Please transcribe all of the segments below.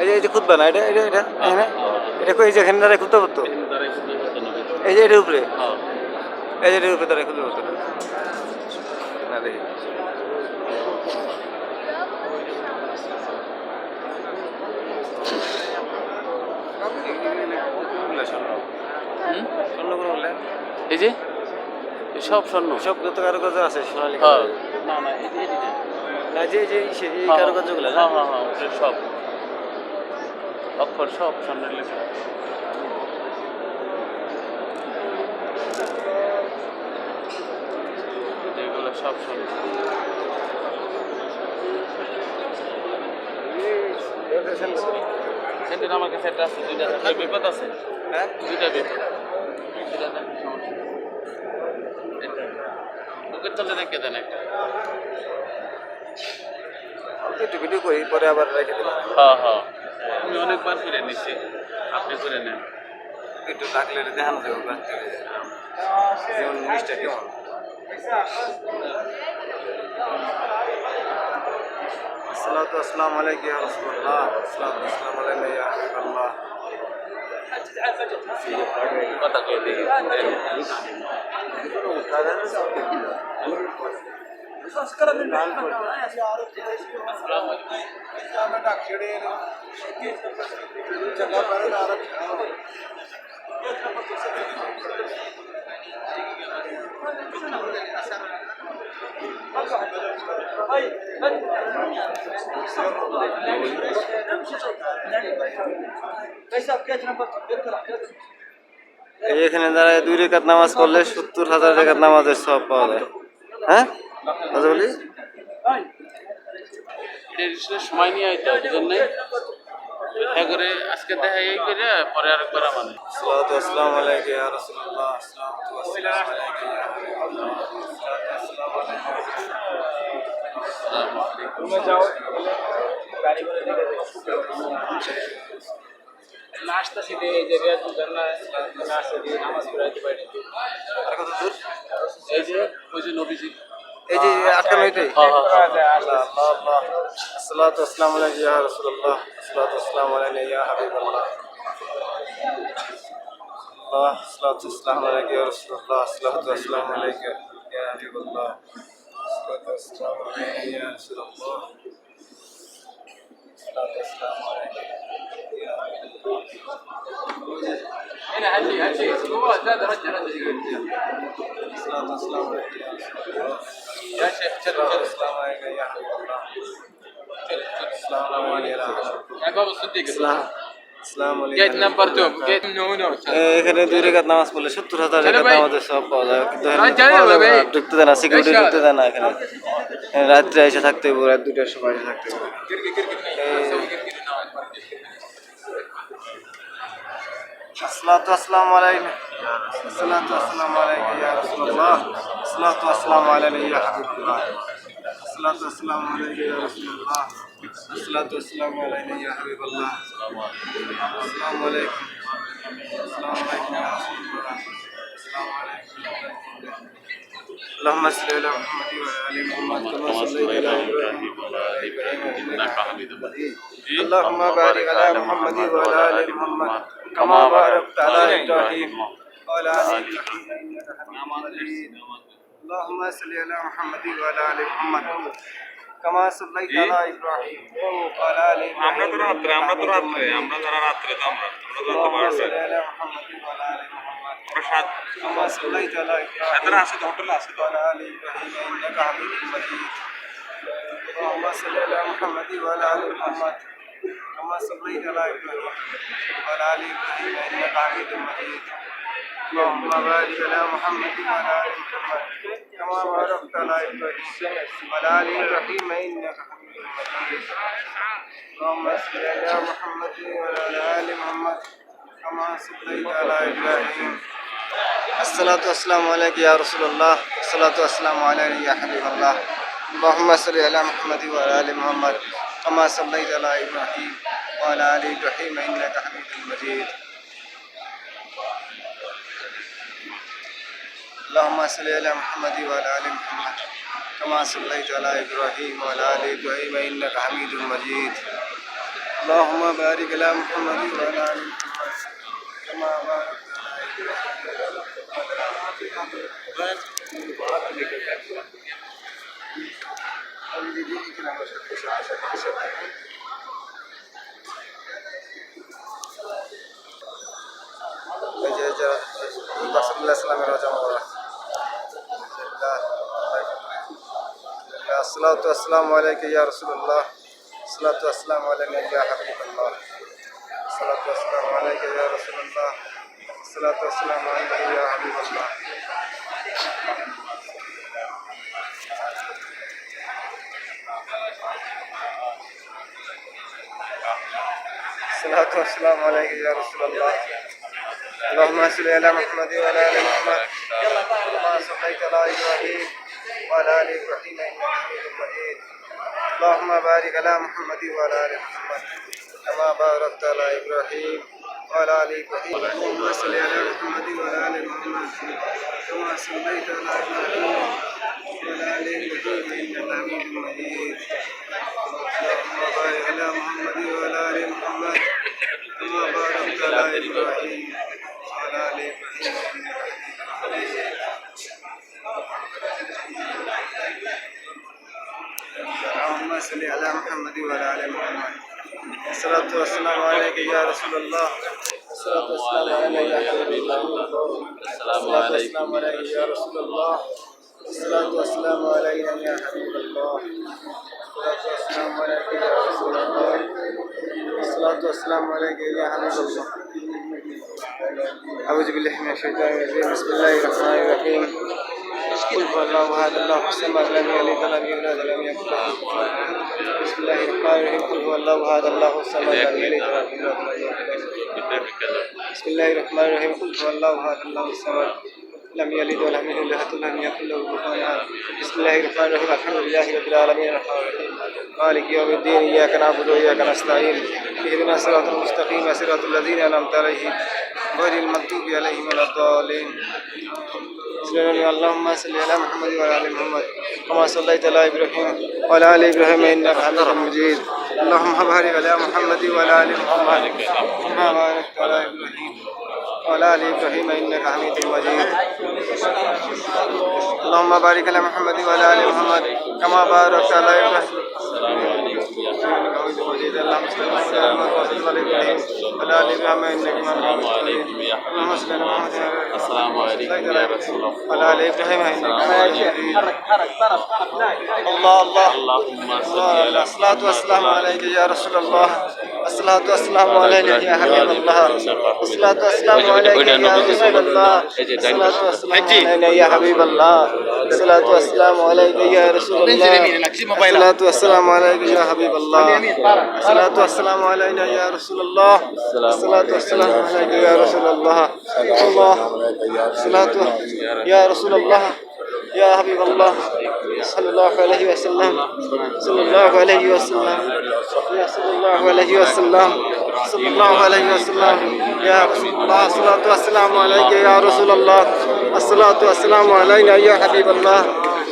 এই যে খুতবা না এটা এটা এটা এখানে এটা কই যে এখানে দাঁড়ায় খুতবা করতো এই যে এটার উপরে এই যে এটার উপরে দাঁড়ায় খুতবা করতো না দেখি স্বর্ণ কোনো বললেন এই যে সব স্বর্ণ সব যত কারুকার্য আছে সোনালী হ্যাঁ না না না যে যে এই কারুকার্যগুলো না হ্যাঁ হ্যাঁ ওগুলো সব অক্ষর সব স্বর্ণের লেখা যেগুলো সব স্বর্ণ সেদিন আমার কাছে একটা আছে দুইটা বিপদ আছে হ্যাঁ দুইটা বিপদ দুইটা দেন সমস্যা বুকের তলে রেখে দেন একটা একটু ভিডিও করি পরে আবার রেখে দিলাম হ্যাঁ হ্যাঁ আমি অনেকবার করে নিচ্ছি আপনি করে নেন একটু থাকলে দেখানো যাবে বাড়তে যেমন জিনিসটা কেমন আসসালামু আলাইকুম ইয়া রাসূলুল্লাহ আসসালামু আলাইকুম ইয়া হাবিবাল্লাহ কথা কয়ে দিই এখানে দাঁড়ায় 2 রাকাত নামাজ পড়লে 70,000 রাকাত নামাজের সওয়াব পাওয়া যায় হ্যাঁ কথা বলি এটা সময় নিয়ে আইতে হবে জন্য করে আজকে দেখা এই করে পরে আরেকবার মানে সালাতু আসসালামু আলাইকা ইয়া রাসূলুল্লাহ সালাতু আসসালামু আলাইকা ইয়া হাবিবাল্লাহ সালাতু আসসালামু আলাইকা তুমি যাও গাড়ি করে দিকে লাস্ট আসিতে এই যে রিয়াজুল জান্নাত আসে দিয়ে নামাজ পড়াইতে পারি আর কত দূর এই যে ওই যে নবীজি এই যে আটকানো এটাই আল্লাহ আল্লাহ আসসালাতু আসসালামু আলাইকা ইয়া রাসূলুল্লাহ আসসালাতু আসসালামু আলাইকা ইয়া হাবিবাল্লাহ আল্লাহ আসসালাতু আসসালামু আলাইকা ইয়া রাসূলুল্লাহ আসসালাতু আসসালামু আলাইকা ইয়া হাবিবাল্লাহ আসসালাতু আসসালামু আলাইকা ইয়া রাসূলুল্লাহ আসসালাতু আসসালামু আলাইকা ইয়া হাবিবাল্লাহ هنا هاتي هو زاد رجل الصلاة والسلام عليك يا رسول الله يا شيخ السلام عليك يا حبيب الله السلام عليك يا بابا الصديق السلام عليكم جيت نمبر 2 جيت نو এখানে 2 রাকাত নামাজ পড়লে 70,000 রাকাত নামাজের সওয়াব পাওয়া যায় কিন্তু ঢুকতে দেয় না সিকিউরিটি ঢুকতে দেয় না এখানে রাত্রে এসে থাকতে হবে রাত 2টার সময় এসে থাকতে হবে الصلاة والسلام علينا الصلاة والسلام عليك يا رسول الله الصلاة والسلام علينا يا حبيب الله الصلاة والسلام عليك يا رسول الله الصلاة والسلام علينا يا حبيب الله السلام عليكم السلام عليكم يا رسول الله السلام عليكم اللهم صل على محمد وعلى ال محمد كما صليت على ابراهيم وعلى ال ابراهيم انك حميد مجيد اللهم بارك على محمد وعلى ال محمد كما باركت على ابراهيم وعلى ال ابراهيم انك حميد مجيد اللهم صل على محمد وعلى ال محمد كما صليت على ابراهيم وعلى ال ابراهيم আমরা তো যারা রাত্রে তো আমরা اللهم صل على محمد وعلى ال محمد كما صليت على ابراهيم وعلى ال ابراهيم انك حميد مجيد اللهم صل على محمد وعلى ال محمد كما صليت على ابراهيم وعلى ال ابراهيم انك حميد مجيد اللهم بارك على محمد وعلى ال محمد كما باركت على ابراهيم وعلى ال ابراهيم انك حميد مجيد اللهم صل على محمد وعلى ال محمد كما صليت على ابراهيم الصلاة والسلام عليك يا رسول الله الصلاة والسلام عليك يا حبيب الله اللهم صل على محمد وعلى ال محمد كما صليت على ابراهيم وعلى ال ابراهيم انك حميد مجيد اللهم صل على محمد وعلى ال محمد كما صليت على إبراهيم وعلى آل إبراهيم إنك حميد مجيد اللهم بارك على محمد وعلى آل محمد كما باركت على الصلاة والسلام عليك يا رسول الله الصلاة والسلام عليك يا حبيب الله الصلاة والسلام عليك يا رسول الله الصلاة والسلام عليك يا حبيب الله الصلاة والسلام عليك يا رسول الله اللهم صل على محمد وعلى آل محمد كما صليت على إبراهيم وعلى آل إبراهيم إنك حميد مجيد اللهم بارك على محمد وعلى آل محمد كما باركت على إبراهيم وعلى آل إبراهيم اللهم صل على محمد وعلى آل محمد كما صليت على إبراهيم وعلى آل إبراهيم إنك حميد مجيد اللهم بارك على محمد وعلى آل محمد كما باركت على إبراهيم وعلى آل إبراهيم اللهم صل على محمد وعلى آل محمد الصلاة والسلام عليك يا رسول الله الصلاة والسلام عليك يا حبيب الله الصلاة والسلام عليك يا رسول الله الصلاة والسلام علينا يا حبيب الله الصلاة والسلام عليك يا رسول الله الصلاة والسلام عليك يا حبيب الله أعوذ بالله من الشيطان الرجيم بسم الله الرحمن الرحيم قل هو الله أحد الله الصمد لم يلد ولم يولد ولم يكن له كفوا أحد بسم الله الرحمن الرحيم قل هو الله أحد الله الصمد لم يلد ولم يولد ولم يكن له بسم الله الرحمن الرحيم قل هو الله أحد الله الصمد لم يلد ولم يولد ولم يكن له كفوا أحد بسم الله الرحمن الرحيم الحمد لله رب العالمين الرحمن الرحيم مالك يوم الدين إياك نعبد وإياك نستعين اهدنا الصراط المستقيم صراط الذين أنعمت عليهم غير المغضوب عليهم ولا الضالين اللهم صل على محمد وعلى آل محمد كما صليت على إبراهيم وعلى آل إبراهيم إنك حميد مجيد اللهم بارك على محمد وعلى آل محمد كما باركت على إبراهيم وعلى آل إبراهيم إنك حميد مجيد اللهم بارك على محمد وعلى آل محمد كما باركت على إبراهيم اللهم صل على محمد وعلى آل إبراهيم إنك حميد مجيد اللهم صل على محمد السلام عليكم يا رسول الله وعلى آل إبراهيم إنك حميد مجيد الله الله اللهم صل على الصلاة والسلام عليك يا رسول الله الصلاة والسلام عليك يا حبيب الله الصلاة والسلام عليك يا رسول الله الصلاة والسلام عليك يا حبيب الله الصلاة والسلام عليك يا رسول الله الصلاة والسلام عليك يا حبيب الله الصلاة والسلام علينا يا رسول الله الصلاة والسلام عليك يا رسول الله الله الصلاة يا رسول الله يا حبيب الله صلى الله عليه وسلم صلى الله عليه وسلم يا صلى الله عليه وسلم صلى الله عليه وسلم يا رسول الله الصلاة والسلام عليك يا رسول الله الصلاة والسلام علينا يا حبيب الله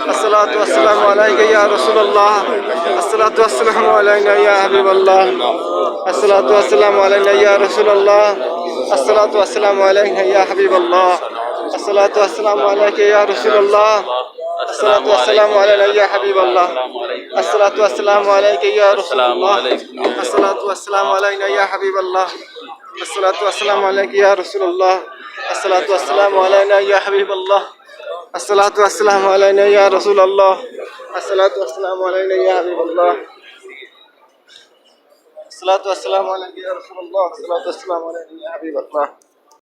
الصلاة والسلام عليك يا رسول الله الصلاة والسلام علينا يا حبيب الله الصلاة والسلام علينا يا رسول الله الصلاة والسلام علينا يا حبيب الله الصلاة والسلام عليك يا رسول الله الصلاة والسلام علينا يا حبيب الله الصلاة والسلام عليك يا رسول الله الصلاة والسلام علينا يا حبيب الله الصلاة والسلام عليك يا رسول الله الصلاة والسلام علينا يا حبيب الله الصلاة والسلام علينا يا رسول الله الصلاة والسلام علينا يا حبيب الله الصلاة والسلام عليك يا رسول الله الصلاة والسلام علينا يا حبيب الله